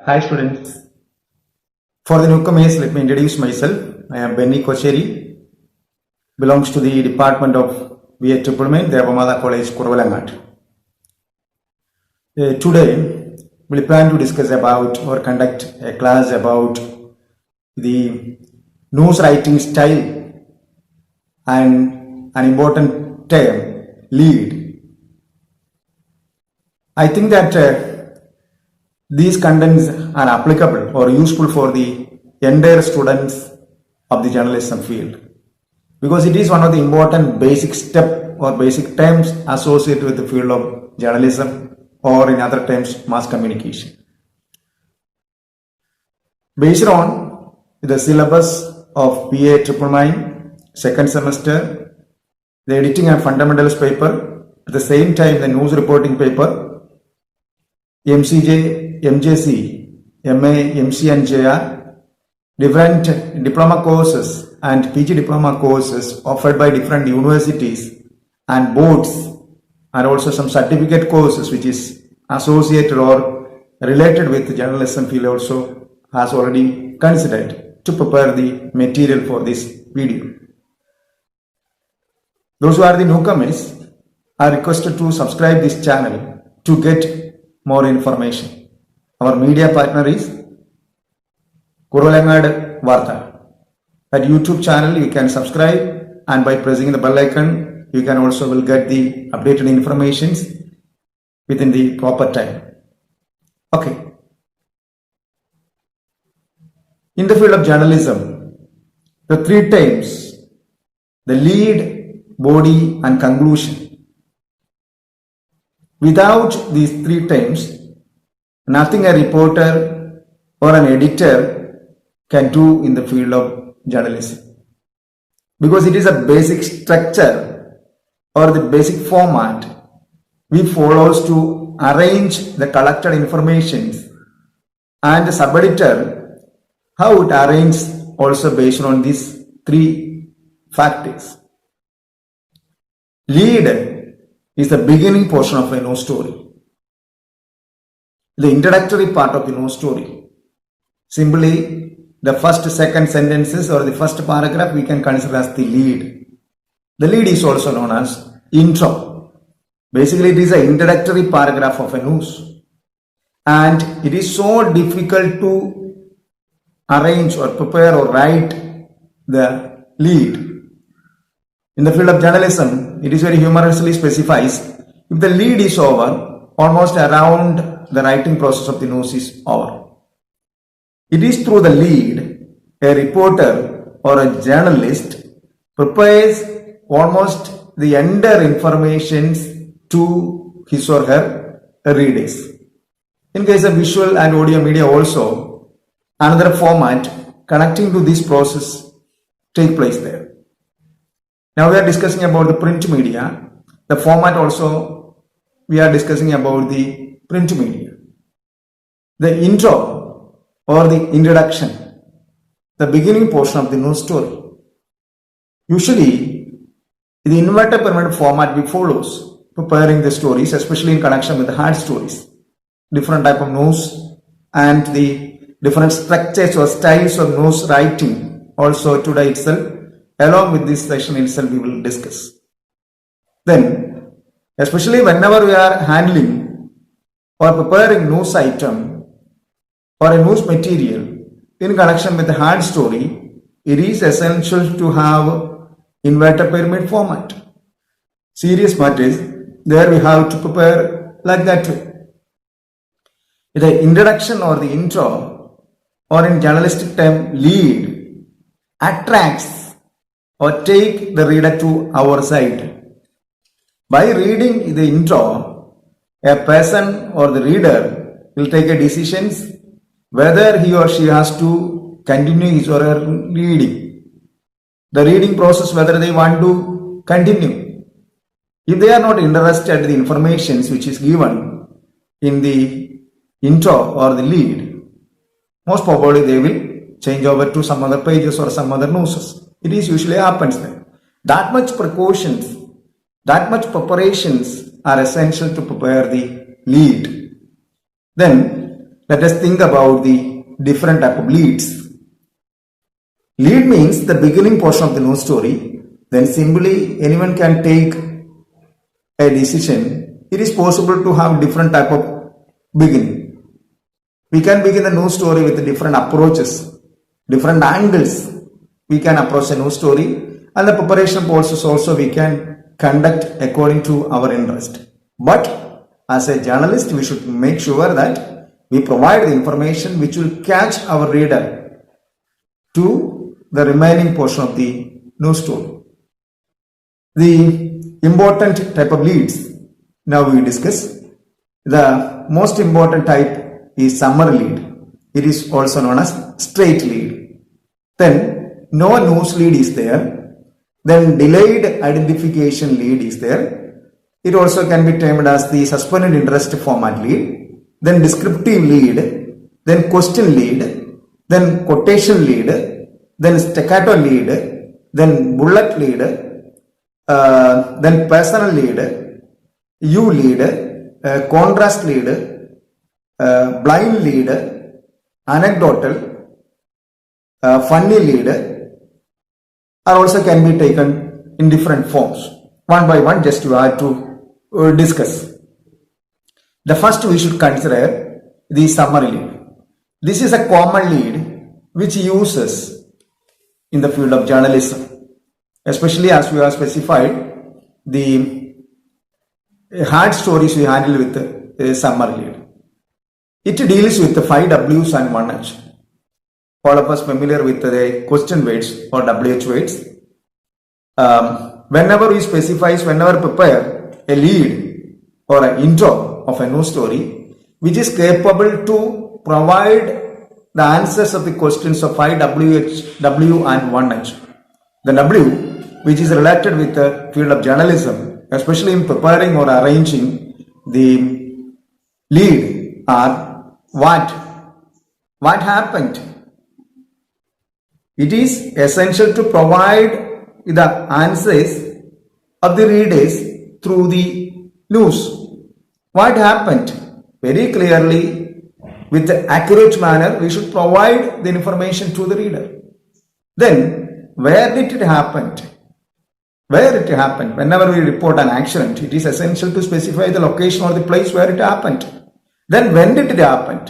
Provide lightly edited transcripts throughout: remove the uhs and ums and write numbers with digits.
Hi students. For the newcomers, let me introduce myself. I am Benny Kochery, belongs to the Department of BA Triple Main, Devamada College, Kuravilangad. Today, we plan to discuss about or conduct a class about the news writing style and an important term, lead. I think that these contents are applicable or useful for the entire students of the journalism field because it is one of the important basic step or basic terms associated with the field of journalism or in other terms mass communication. Based on the syllabus of PA Triple Main second semester, the editing and fundamentals paper, at the same time the news reporting paper, MJC, MA, MC&JR, different diploma courses and PG diploma courses offered by different universities and boards, and also some certificate courses which is associated or related with the journalism field also has already considered to prepare the material for this video. Those who are the newcomers are requested to subscribe this channel to get more information. Our media partner is Kuravilangad Varta. At YouTube channel you can subscribe, and by pressing the bell icon you can also will get the updated informations within the proper time. Okay. In the field of journalism, the three terms, the lead, body and conclusion. Without these three terms, nothing a reporter or an editor can do in the field of journalism. Because it is a basic structure or the basic format we follows to arrange the collected informations, and the sub-editor how it arranges also based on these three factors. Lead is the beginning portion of a news story, the introductory part of the news story. Simply the first, second sentences or the first paragraph we can consider as the lead. The lead is also known as intro. Basically it is an introductory paragraph of a news, and it is so difficult to arrange or prepare or write the lead. In the field of journalism, it is very humorously specifies, if the lead is over, almost around the writing process of the news is over. It is through the lead, a reporter or a journalist prepares almost the entire information to his or her readers. In case of visual and audio media also, another format connecting to this process take place there. Now we are discussing about the print media. The format also we are discussing about the print media. The intro or the introduction, the beginning portion of the news story. Usually the inverted pyramid format we follows preparing the stories, especially in connection with the hard stories. Different type of news and the different structures or styles of news writing also today itself. Along with this session itself we will discuss. Then, especially whenever we are handling or preparing news item or a news material in connection with the hard story, it is essential to have inverted pyramid format. Serious matters, there we have to prepare like that way. The introduction or the intro, or in journalistic term lead, attracts or take the reader to our side. By reading the intro, a person or the reader will take a decision whether he or she has to continue his or her reading. The reading process, whether they want to continue. If they are not interested in the information which is given in the intro or the lead, most probably they will change over to some other pages or some other news. It is usually happens there. That much precautions, that much preparations are essential to prepare the lead. Then let us think about the different type of leads. Lead means the beginning portion of the news story. Then simply anyone can take a decision. It is possible to have different type of beginning. We can begin the news story with different approaches, different angles. We can approach a news story, and the preparation process also we can conduct according to our interest. But as a journalist, we should make sure that we provide the information which will catch our reader to the remaining portion of the news story. The important type of leads now we discuss. The most important type is summary lead. It is also known as straight lead. Then no news lead is there. Then delayed identification lead is there. It also can be termed as the suspended interest format lead. Then descriptive lead. Then question lead. Then quotation lead. Then staccato lead. Then bullet lead. Then personal lead. U lead. Contrast lead. Blind lead. Anecdotal. Funny lead are also can be taken in different forms. One by one, just you have to discuss. The first we should consider the summary lead. This is a common lead which uses in the field of journalism, especially as we have specified the hard stories we handle with the summary lead. It deals with the 5 W's and 1 H. All of us familiar with the question weights or WH weights. Whenever we prepare a lead or an intro of a news story, which is capable to provide the answers of the questions of 5 W and 1 H. The W, which is related with the field of journalism, especially in preparing or arranging the lead, are what happened. It is essential to provide the answers of the readers through the news. What happened? Very clearly, with the accurate manner, we should provide the information to the reader. Then, where did it happen? Where it happened? Whenever we report an accident, it is essential to specify the location or the place where it happened. Then, when did it happen?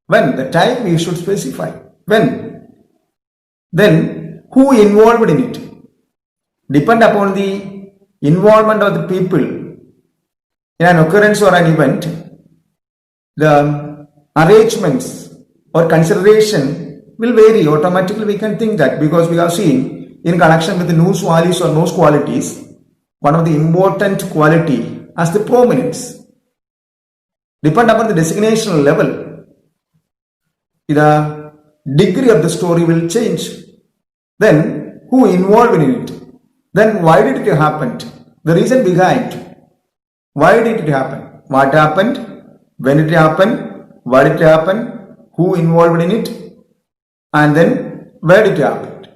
When? The time we should specify. When? Then, who involved in it? Depend upon the involvement of the people in an occurrence or an event, the arrangements or consideration will vary. Automatically we can think that, because we have seen in connection with the news values or news qualities, one of the important quality as the prominence. Depend upon the designational level, the degree of the story will change. Then, who involved in it? Then, why did it happen? The reason behind. Why did it happen? What happened? When did it happen? Why did it happen? Who involved in it? And then, where did it happen?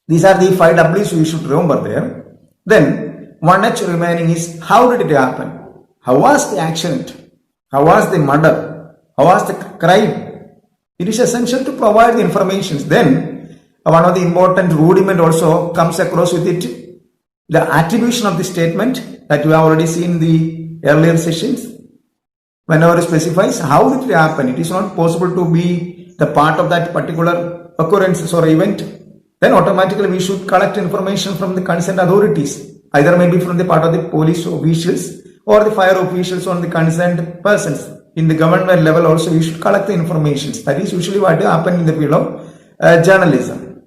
These are the 5 W's we should remember there. Then, 1 H remaining is how did it happen? How was the accident? How was the murder? How was the crime? It is essential to provide the information. Then, one of the important rudiment also comes across with it, the attribution of the statement that we have already seen in the earlier sessions. Whenever it specifies how did it happen, it is not possible to be the part of that particular occurrence or event. Then automatically we should collect information from the concerned authorities, either maybe from the part of the police officials or the fire officials or the concerned persons. In the government level also we should collect the information. That is usually what happens in the field of journalism.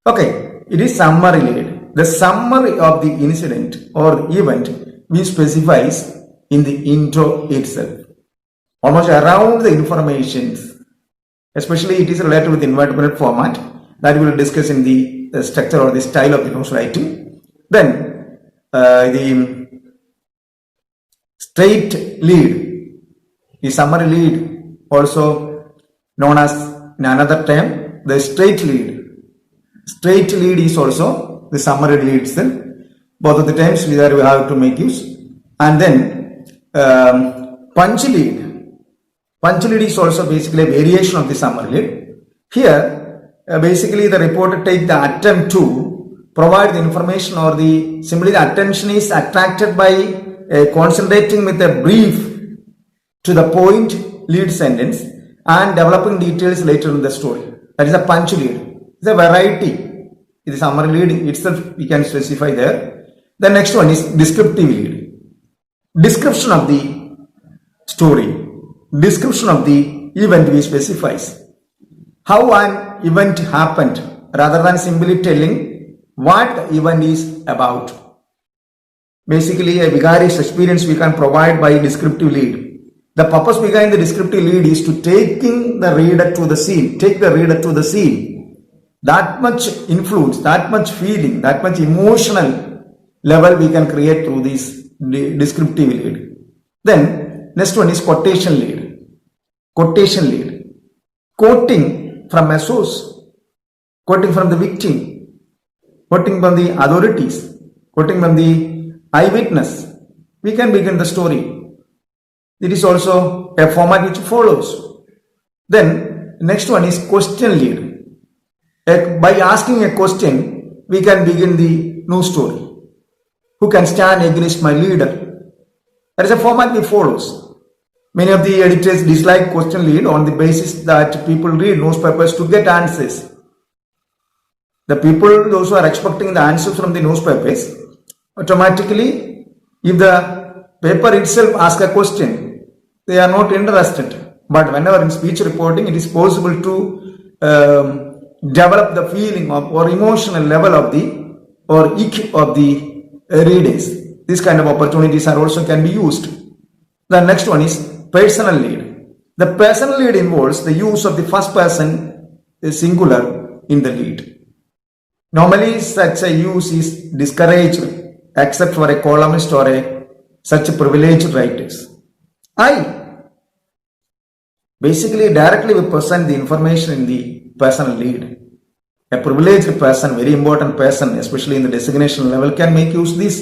Okay, it is summary lead. The summary of the incident or event we specifies in the intro itself. Almost around the information, especially it is related with invertebrate format that we will discuss in the structure or the style of the news writing. Then the straight lead, the summary lead, also known as in another term the straight lead. Straight lead is also the summary lead itself. Both of the terms we have to make use. And then punch lead. Punch lead is also basically a variation of the summary lead. Here, basically the reporter take the attempt to provide the information, or simply the attention is attracted by concentrating with a brief to the point lead sentence and developing details later in the story. That is a punch lead. It's a variety. The summary lead itself we can specify there. The next one is descriptive lead. Description of the story. Description of the event we specifies. How an event happened rather than simply telling what the event is about. Basically, a vicarious experience we can provide by descriptive lead. The purpose behind the descriptive lead is to taking the reader to the scene, take the reader to the scene. That much influence, that much feeling, that much emotional level we can create through this descriptive lead. Then, next one is quotation lead. Quotation lead. Quoting from a source, quoting from the victim, quoting from the authorities, quoting from the eyewitness. We can begin the story. It is also a format which follows. Then, next one is question lead. By asking a question, we can begin the new story. Who can stand against my leader? That is a format which follows. Many of the editors dislike question lead on the basis that people read newspapers to get answers. The people, those who are expecting the answers from the newspapers, automatically, if the paper itself asks a question, they are not interested. But whenever in speech reporting, it is possible to develop the feeling of or emotional level of the or ick of the readers. These kind of opportunities are also can be used. The next one is personal lead. The personal lead involves the use of the first person singular in the lead. Normally, such a use is discouraged except for a columnist or such privileged writers. Basically directly we present the information in the personal lead. A privileged person, very important person, especially in the designation level, can make use of this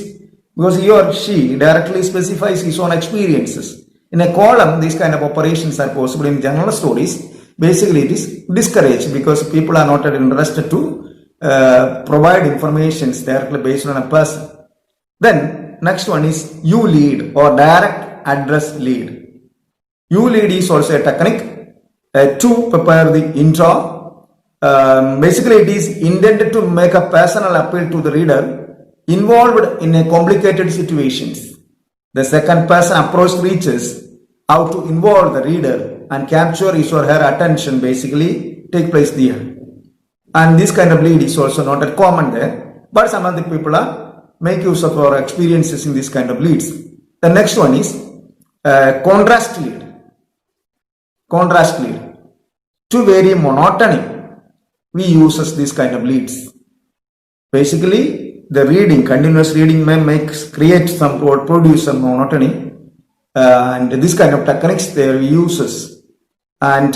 because he or she directly specifies his own experiences. In a column, these kind of operations are possible. In general stories, basically it is discouraged because people are not interested to provide information directly based on a person. Then, next one is U lead or direct address lead. U lead is also a technique to prepare the intro. Basically, it is intended to make a personal appeal to the reader involved in a complicated situations. The second person approach reaches how to involve the reader and capture his or her attention basically take place there. And this kind of lead is also not a common there, but some of the people are make use of our experiences in this kind of leads. The next one is contrast lead. Contrast lead. To vary monotony, we use this kind of leads. Basically, the reading, continuous reading may create some or produce some monotony, and this kind of techniques there we uses, and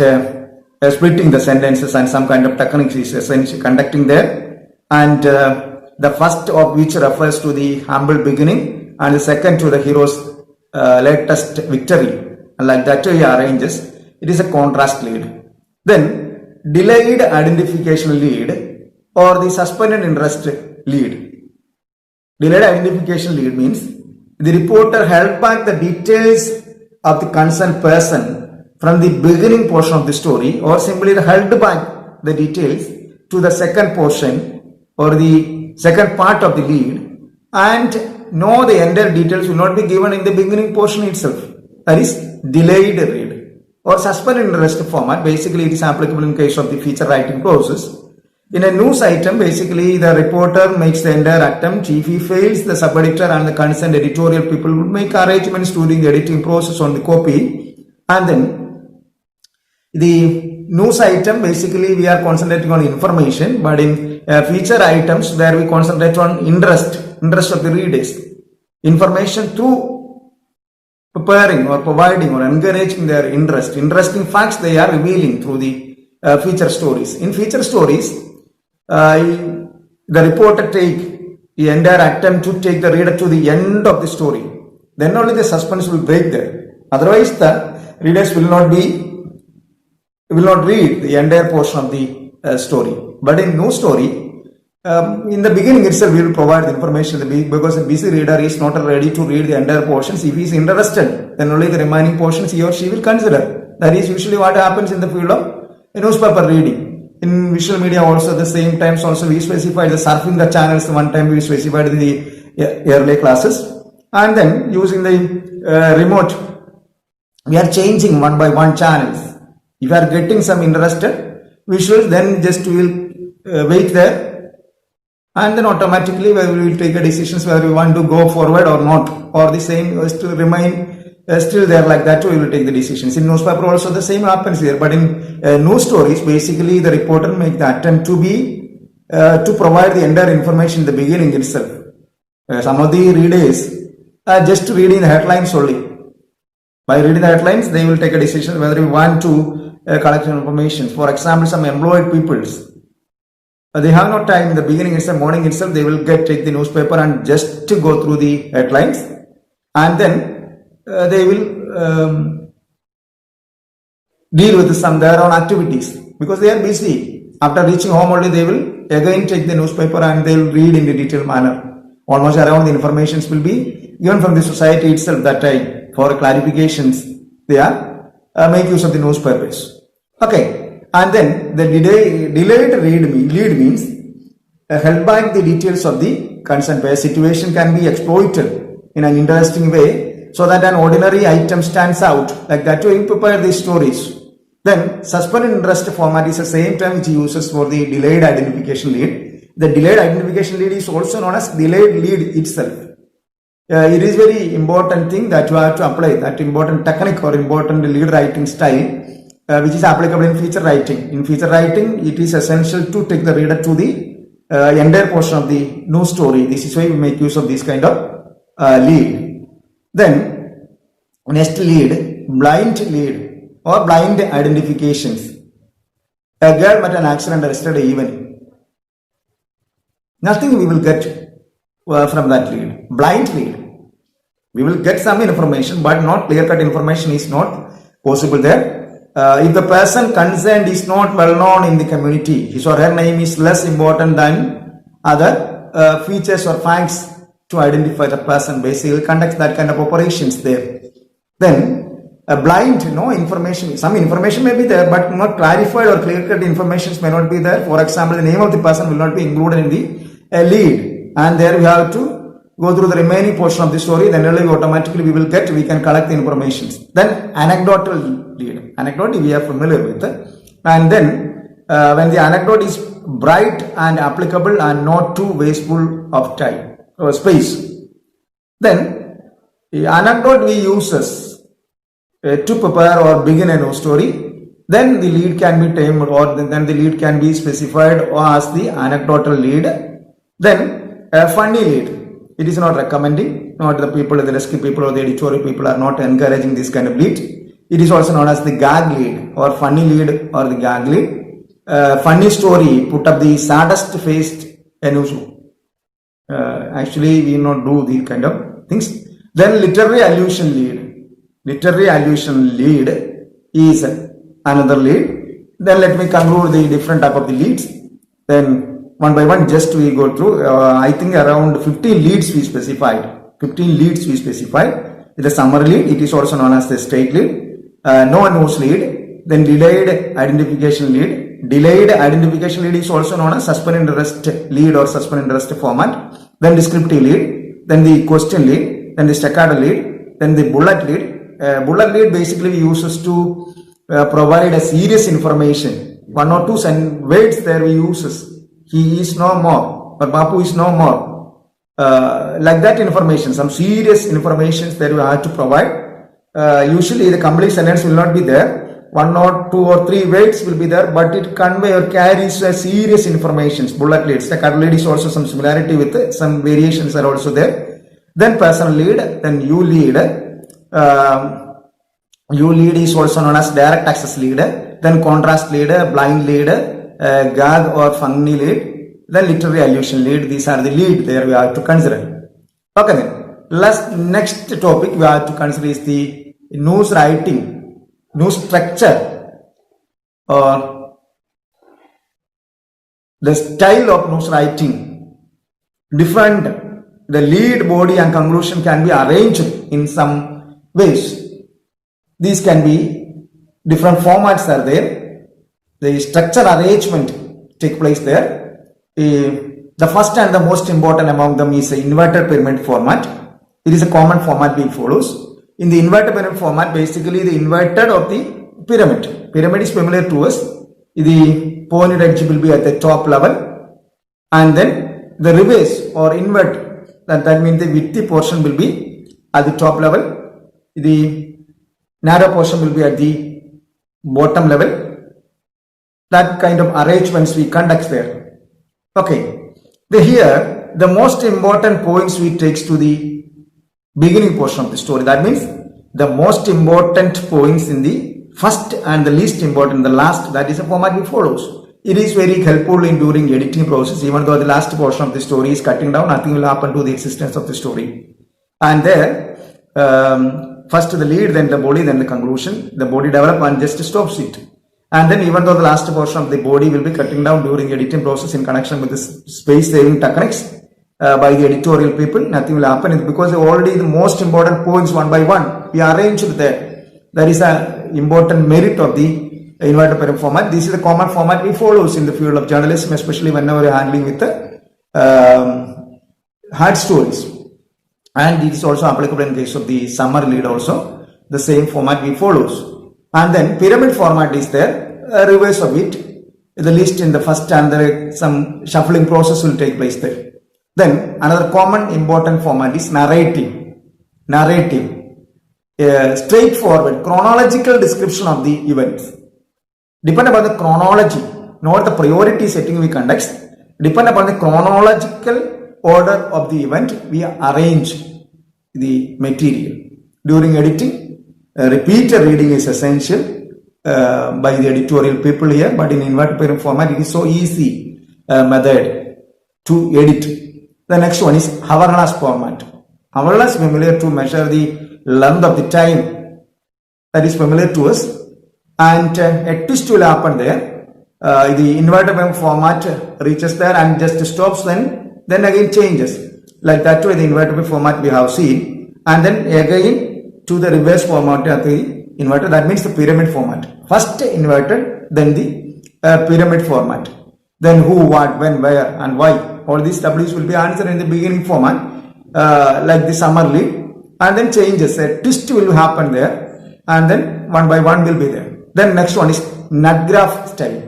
splitting the sentences and some kind of techniques is essentially conducting there, and the first of which refers to the humble beginning and the second to the hero's latest victory, and like that he arranges. It is a contrast lead. Then delayed identification lead or the suspended interest lead. Delayed identification lead means the reporter held back the details of the concerned person from the beginning portion of the story, or simply held back the details to the second portion or the second part of the lead, and no, the entire details will not be given in the beginning portion itself. That is delayed read or suspended interest format. Basically, it is applicable in case of the feature writing process. In a news item, basically the reporter makes the entire attempt. If he fails, the sub-editor and the concerned editorial people will make arrangements during the editing process on the copy. And then the news item, basically we are concentrating on information, but in feature items where we concentrate on interest of the readers. Information through preparing or providing or encouraging their interest. Interesting facts they are revealing through the feature stories. In feature stories, the reporter take the entire attempt to take the reader to the end of the story. Then only the suspense will break there. Otherwise, the readers will not read the entire portion of the story. But in no story, in the beginning itself, we will provide the information because a busy reader is not ready to read the entire portions. If he is interested, then only the remaining portions he or she will consider. That is usually what happens in the field of newspaper reading. In visual media also, the same times also we specified the surfing the channels. One time we specified in the early classes, and then using the remote, we are changing one by one channels. If you are getting some interested visuals, then just we will wait there, and then automatically we will take a decisions whether we want to go forward or not, or the same is to remain still there like that. We will take the decisions. In newspaper also the same happens here, but in news stories, basically the reporter make the attempt to provide the entire information in the beginning itself. Some of the readers are just reading the headlines only. By reading the headlines, they will take a decision whether we want to collect information. For example, some employed peoples, they have no time in the beginning itself, morning itself, they will take the newspaper and just to go through the headlines, and then they will deal with their own activities because they are busy. After reaching home only, they will again take the newspaper and they will read in a detailed manner. Almost around the informations will be given from the society itself that time. For clarifications, they are make use of the newspapers. Okay, and then the delayed lead means held back the details of the concerned where situation can be exploited in an interesting way, so that an ordinary item stands out. Like that way you prepare these stories. Then suspended interest format is the same term which uses for the delayed identification lead. The delayed identification lead is also known as delayed lead itself. It is very important thing that you have to apply, that important technique or important lead writing style, which is applicable in feature writing. In feature writing, it is essential to take the reader to the entire portion of the news story. This is why we make use of this kind of lead. Then next lead, blind lead or blind identifications. A girl met an accident yesterday evening. Nothing we will get from that lead. Blind lead. We will get some information, but not clear-cut information is not possible there. If the person concerned is not well known in the community, his or her name is less important than other features or facts to identify the person, basically conducts that kind of operations there. Then a blind, no information, some information may be there, but not clarified or clear-cut information may not be there. For example, the name of the person will not be included in the lead, and there we have to go through the remaining portion of the story. Then only automatically we can collect the information. Then anecdotal lead. Anecdote we are familiar with, and then when the anecdote is bright and applicable and not too wasteful of time or space, then the anecdote we uses to prepare or begin a news story. Then the lead can be tamed, or then the lead can be specified as the anecdotal lead. Then a funny lead. It is not recommending, not the people, the rescue people or the editorial people are not encouraging this kind of lead. It is also known as the gag lead or funny lead or the gag lead. Funny story, put up the saddest faced news. Actually, we will not do these kind of things. Then literary allusion lead. Literary allusion lead is another lead. Then let me conclude the different type of the leads. Then one by one, just we go through. I think around 15 leads we specified. 15 leads we specified. The summary lead. It is also known as the straight lead. No news lead. Then delayed identification lead. Delayed identification lead is also known as suspended interest lead or suspended interest format. Then descriptive lead, then the question lead, then the staccato lead, then the bullet lead. Bullet lead basically we uses to provide a serious information. One or two words there we uses. He is no more, or Bapu is no more. Like that information, some serious information that we have to provide. Usually the complete sentence will not be there. One or two or three words will be there, but it convey or carries a serious information. Bullet lead, staccato lead is also some similarity with it. Some variations are also there. Then personal lead, then you lead. You lead is also known as direct access lead. Then contrast lead, blind lead, gag or funny lead. Then literary allusion lead. These are the lead there we have to consider. Okay then. Next topic we have to consider is the news writing, news structure, or the style of news writing, different, the lead, body and conclusion can be arranged in some ways. These can be different formats are there. The structure arrangement take place there. The first and the most important among them is the inverted pyramid format. It is a common format we follows. In the inverted pyramid format, basically the inverted of the pyramid. Pyramid is familiar to us. The pointed edge will be at the top level, and then the reverse or invert, that means the widthy portion will be at the top level. The narrow portion will be at the bottom level. That kind of arrangements we conduct there. Okay. Here, the most important points we takes to the beginning portion of the story. That means the most important points in the first and the least important, the last, that is the format we follows. It is very helpful in during editing process. Even though the last portion of the story is cutting down, nothing will happen to the existence of the story. And there, first the lead, then the body, then the conclusion. The body develops and just stops it. And then even though the last portion of the body will be cutting down during editing process in connection with the space saving techniques by the editorial people, nothing will happen because already the most important points one by one we arranged there. That is an important merit of the inverted pyramid format. This is the common format we follows in the field of journalism, especially whenever we are handling with the hard stories. And it is also applicable in case of the summer lead also. The same format we follows. And then pyramid format is there, a reverse of it, the list in the first and there some shuffling process will take place there. Then another common important format is narrative. Straightforward chronological description of the events. Depend upon the chronology, not the priority setting we conduct. Depend upon the chronological order of the event, we arrange the material. During editing, repeated reading is essential by the editorial people here, but in inverted pyramid format it is so easy method to edit. The next one is hourglass format. Hourglass is familiar to measure the length of the time, that is familiar to us, and a twist will happen there. The inverted pyramid format reaches there and just stops, then again changes. Like that way the inverted pyramid format we have seen, and then again to the reverse format of the inverted, that means the pyramid format. First inverted, then the pyramid format. Then who, what, when, where and why. All these W's will be answered in the beginning format, like the summer lead, and then changes. A twist will happen there, and then one by one will be there. Then next one is nut graph style.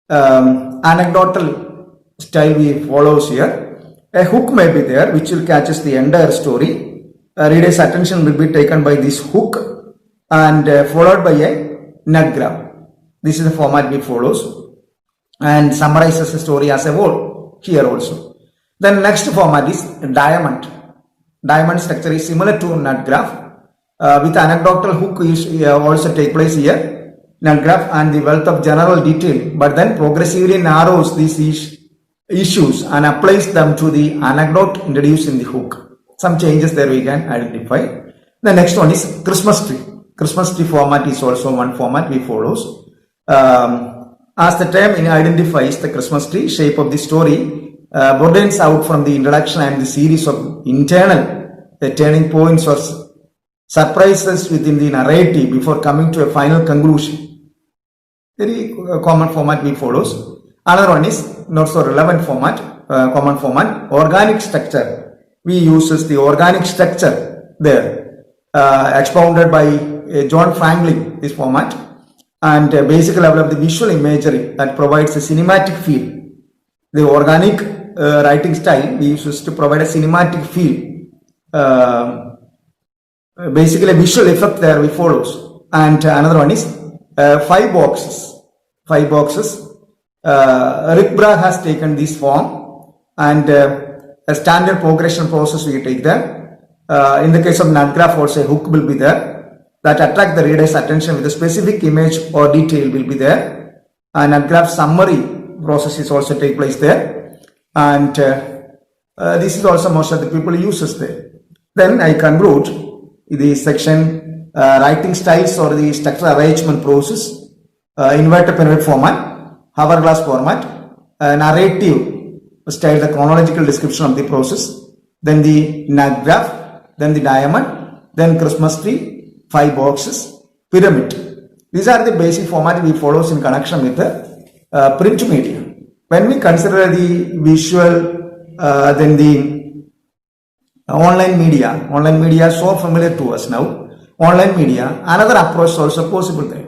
Anecdotal style we follows here. A hook may be there which will catches the entire story. Reader's attention will be taken by this hook and followed by a nut graph. This is the format we follows and summarizes the story as a whole here also. Then next format is diamond. Diamond structure is similar to nut graph with anecdotal hook is also take place here, nut graph, and the wealth of general detail, but then progressively narrows these issues and applies them to the anecdote introduced in the hook. Some changes there we can identify. The next one is Christmas tree. Christmas tree format is also one format we follows. As the term identifies, the Christmas tree shape of the story broadens out from the introduction and the series of internal turning points or surprises within the narrative before coming to a final conclusion. Very common format we follows. Another one is not so relevant format, common format, organic structure. We uses the organic structure there, expounded by John Franklin, this format, and basic level of the visual imagery that provides a cinematic feel. The organic writing style we uses to provide a cinematic feel. Basically a visual effect there we follows. And another one is 5 boxes. 5 boxes. Rick Bragg has taken this form, and a standard progression process we take there. In the case of nut graph also a hook will be there that attract the reader's attention with a specific image or detail will be there. And nut graph summary process is also take place there. And this is also most of the people uses there. Then I conclude the section writing styles or the structure arrangement process, inverted pyramid format, hourglass format, narrative style, the chronological description of the process, then the nut graph, then the diamond, then Christmas tree, 5 boxes, pyramid. These are the basic format we follow in connection with the print media. When we consider the visual, then the online media is so familiar to us now. Online media, another approach is also possible there.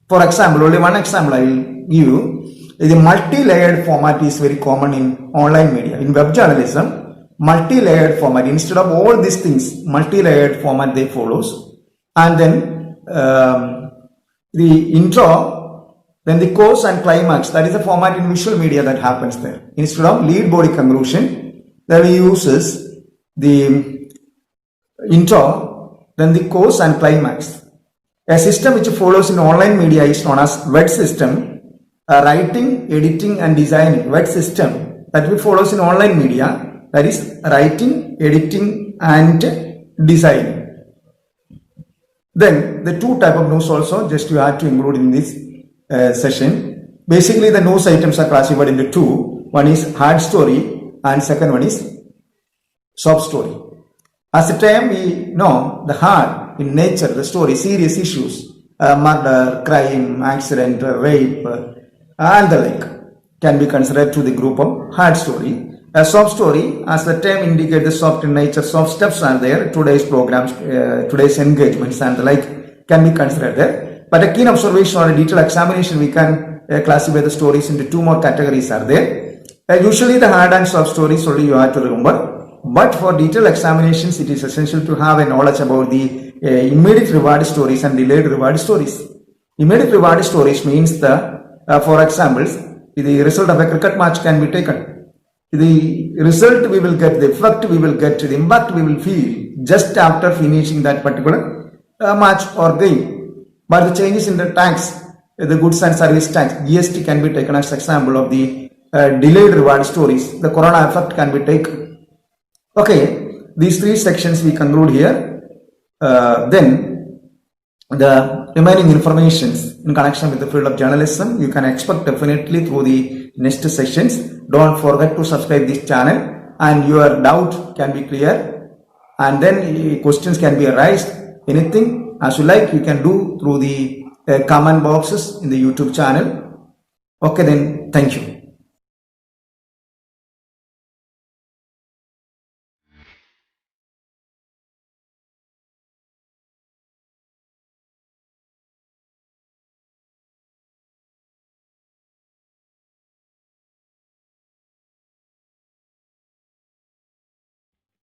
For example, only one example I will give you. The multi-layered format is very common in online media. In web journalism, multi-layered format, instead of all these things, multi-layered format they follows. And then the intro, then the course and climax, that is the format in visual media that happens there. Instead of lead body conclusion, then we uses the intro, then the course and climax. A system which follows in online media is known as web system. Writing, editing and designing, web system that we follows in online media, that is writing, editing and designing. Then the two type of news also just you have to include in this session. Basically the news items are classified into two. One is hard story and second one is soft story. As the term we know, the hard in nature, the story, serious issues, murder, crime, accident, rape, and the like can be considered to the group of hard story. A soft story, as the term indicates, the soft in nature, soft steps are there. Today's programs, today's engagements and the like can be considered there. But a keen observation or a detailed examination, we can classify the stories into two more categories are there. Usually the hard and soft stories only you have to remember. But for detailed examinations, it is essential to have a knowledge about the immediate reward stories and delayed reward stories. Immediate reward stories means the for example, the result of a cricket match can be taken. The result we will get, the effect we will get, the impact we will feel just after finishing that particular match or game. But the changes in the tax, the goods and service tax, GST can be taken as example of the delayed reward stories. The corona effect can be taken. Okay, these three sections we conclude here. Then the remaining informations in connection with the field of journalism you can expect definitely through the next sessions. Don't forget to subscribe this channel and your doubt can be clear and then questions can be raised. Anything as you like you can do through the comment boxes in the YouTube channel. Okay then, thank you.